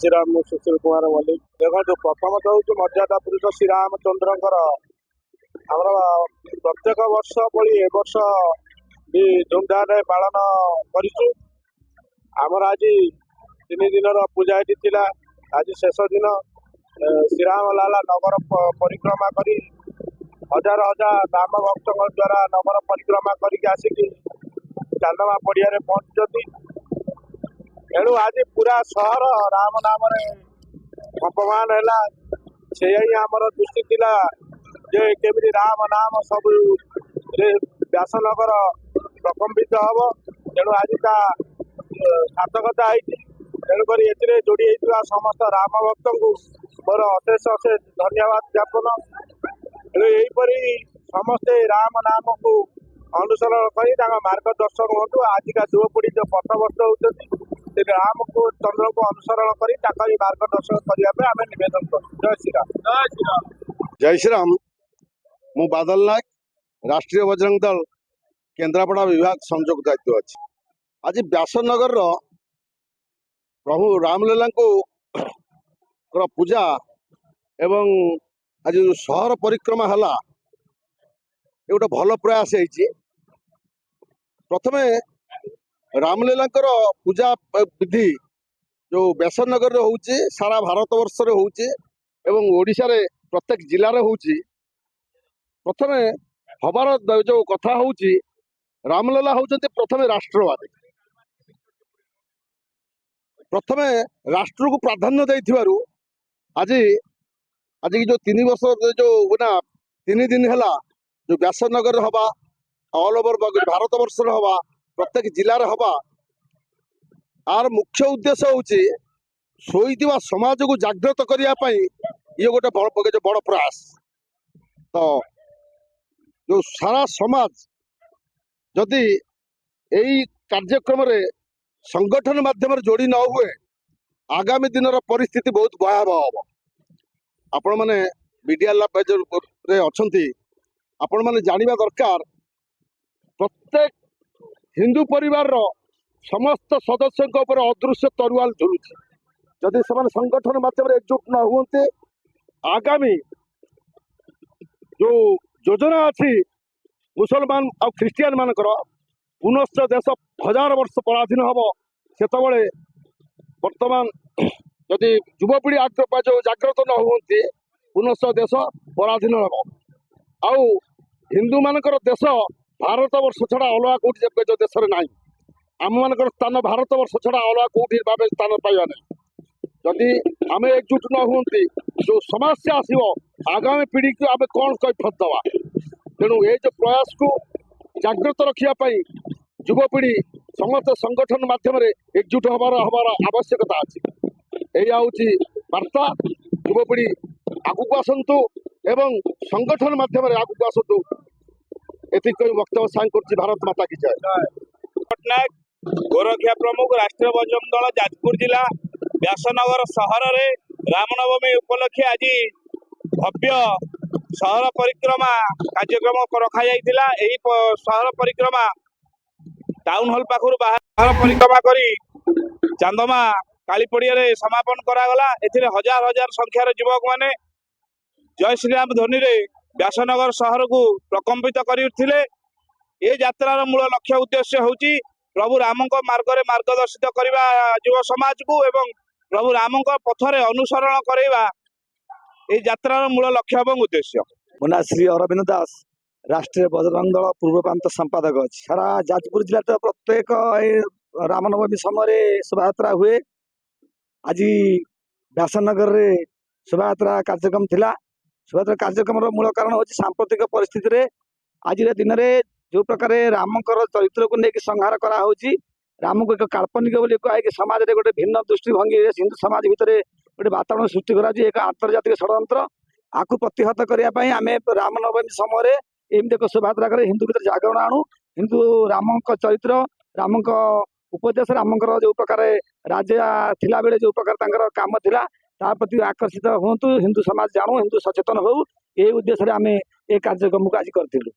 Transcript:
श्रीराम ମୁଁ ସୁଶୀଲ କୁମାର ମଲ୍ଲିକ। ଦେଖନ୍ତୁ ପ୍ରଥମତଃ ହେଉଛି ମର୍ଯ୍ୟାଦା ପୁରୁଷ ଶ୍ରୀରାମଚନ୍ଦ୍ରଙ୍କର ଆମର ପ୍ରତ୍ୟେକ ବର୍ଷ ଭଳି ଏ ବର୍ଷ ବି ଧୁମଧାମରେ ପାଳନ କରିଛୁ। ଆମର ଆଜି 3 ଦିନର ପୂଜା ଏଠି ଥିଲା। ଆଜି ଶେଷ ଦିନ ଶ୍ରୀରାମ ଲାଲା ନଗର ପରିକ୍ରମା କରି ହଜାର ହଜାର ରାମ ଭକ୍ତଙ୍କ ଦ୍ୱାରା ନଗର ପରିକ୍ରମା କରିକି ଆସିକି ଚାନ୍ଦମା ପଡ଼ିଆରେ ପହଞ୍ଚିଛନ୍ତି। ଏଣୁ ଆଜି ପୁରା ସହର ରାମ ନାମରେ ଅପମାନ ହେଲା। ସେଇଆ ହିଁ ଆମର ଦୃଷ୍ଟି ଥିଲା ଯେ କେମିତି ରାମ ନାମ ସବୁ ବ୍ୟାସନଗର ପ୍ରକମ୍ପିତ ହବ। ତେଣୁ ଆଜି ତା ସାର୍ଥକତା ହେଇଛି। ତେଣୁକରି ଏଥିରେ ଯୋଡ଼ି ହେଇଥିବା ସମସ୍ତ ରାମ ଭକ୍ତଙ୍କୁ ମୋର ଅଶେଷ ଅଶେଷ ଧନ୍ୟବାଦ ଜ୍ଞାପନ। ତେଣୁ ଏହିପରି ସମସ୍ତେ ରାମ ନାମକୁ ଅନୁସରଣ କରି ତାଙ୍କ ମାର୍ଗଦର୍ଶନ ହୁଅନ୍ତୁ। ଆଜିକା ଯୁବପିଢ଼ି ଯେଉଁ ପଥଭ୍ରଷ୍ଟ ହେଉଛନ୍ତି ସେ ରାମକୁ ଚନ୍ଦ୍ରକୁ ଅନୁସରଣ କରି ତାଙ୍କରି ମାର୍ଗଦର୍ଶନ କରିବା ପାଇଁ ଆମେ ନିବେଦନ କରୁଛୁ। ଜୟ ଶ୍ରୀରାମ। ଜୟ ଶ୍ରୀରାମ। जय श्रीराम। मु बादल नायक, राष्ट्रीय बजरंग दल केन्द्रापड़ा विभाग संयोग दायित्व अच्छी। आज व्यासनगर प्रभु रामलीला को पूजा एवं आज सहर परिक्रमा है गोटे भल प्रयास है। प्रथम रामलीला पूजा विधि जो व्यासनगर होउची सारा भारत वर्ष रे होउची एवं ओडिशा रे प्रत्येक जिले में होउची। प्रथम हबार जो कथा होउची रामलीला होउचंती प्रथम राष्ट्रवादी। प्रथम राष्ट्र को प्राधान्य देइथिबारु आज आज जो 3 वर्ष जो ना 3 दिन है जो व्यासनगर हवा ऑल ओवर भारत वर्ष हवा प्रत्येक जिले में हवा आर मुख्य उद्देश्य होउची शोईथिबा समाज को जागृत करने ये गोटे बड़ प्रयास। तो जो सारा समाज जदि यही कार्यक्रम रे संगठन माध्यम जोड़ी न हुए आगामी दिन परिस्थिति बहुत भयावह हम। आपण मैंने मीडिया रे अच्छी आपण मैंने जानिबा दरकार प्रत्येक हिंदू परिवार रो समस्त सदस्यों ऊपर अदृश्य तरुआल झुलुଛି। जदि से संगठन माध्यम एकजुट न हुए आगामी जो योजना अच्छी मुसलमान और ख्रिस्टियान मानकर पुनश्च देश 1000 वर्ष पराधीन हम से वर्तमान जदि युवपीढ़ी जो जागृत न हुए पुनश्च देश पराधीन हम। आउ हिंदू मानकर देश भारत वर्ष छड़ा अलग कौटी जो देश ना आम मान स्थान भारत वर्ष छड़ा अलग कौटी भाव स्थान पाइबा नहीं। जदि आम एकजुट न हुए जो समस्या आसो आगामी पीढ़ी को आम कौन कैफत दवा। तेणु ये जो प्रयास को जागृत रखापी युवपीढ़ी समस्त संगठन माध्यम एकजुट हबार आवश्यकता अच्छी। यही हूँ वार्ता। युवपीढ़ी आगू आसतु एवं संगठन माध्यम आगू आसतु एति वक्तव्य साइन कर भारत माता की जय। पटनायक गोरखिया प्रमुख राष्ट्रीय बजरंग दल जाजपुर जिला व्यासनगर सहर रे रामनवमी उपलक्षे आज भव्य सहर परिक्रमा कार्यक्रम रखा जाइथिला। एही सहर परिक्रमा टाउन हॉल पाखरु बाहर परिक्रमा करी चांदमा काली पड़िया रे समापन करागला। एथिरे हजार हजार संख्यार युवक माने जय श्रीराम ध्वनि रे व्यासनगर सहर को प्रकम्पित करथिले। ए यात्रार मूल लक्ष्य उद्देश्य होची प्रभु रामंक मार्ग रे मार्गदर्शित करबा युव समाज को एवं प्रभु रामंक पथरे अनुसरण करबा ए यात्रार मूल लक्ष्य एवं उद्देश्य। मुना श्री अरविंद दास राष्ट्रीय बजरंग दल पूर्व प्रांत संपादक अच्छी। सारा जाजपुर जिला तो प्रत्येक रामनवमी समय शोभायात्रा हुए। आज व्यासनगर रे शोभायात्रा कार्यक्रम थिला। शोभायात्रा कार्यक्रम मूल कारण हूँ सांप्रतिक परिस्थिति आज दिन में जो प्रकार रामकर चरित्र को लेकिन संहार कराऊँगी राम को एक काल्पनिक बोली कह समाज में गोटे भिन्न दृष्टिभंगी हिंदू समाज भितर गोटे वातावरण सृष्टि करा एक आंतर्जातिक षड्यंत्र आकु प्रतिहत करने आम रामनवमी समय एमती एक शोभायात्रा कर हिंदू भीतर जागरण आणु। हिंदू राम चरित्र राम उपदेश रामकर जो प्रकार राजा थिला बेले जो प्रकार काम थिला ता प्रति आकर्षित हूँ। हिंदू समाज जानू हिंदू सचेतन हो। ये उद्देश्य आम ए कार्यक्रम को आज करूँ।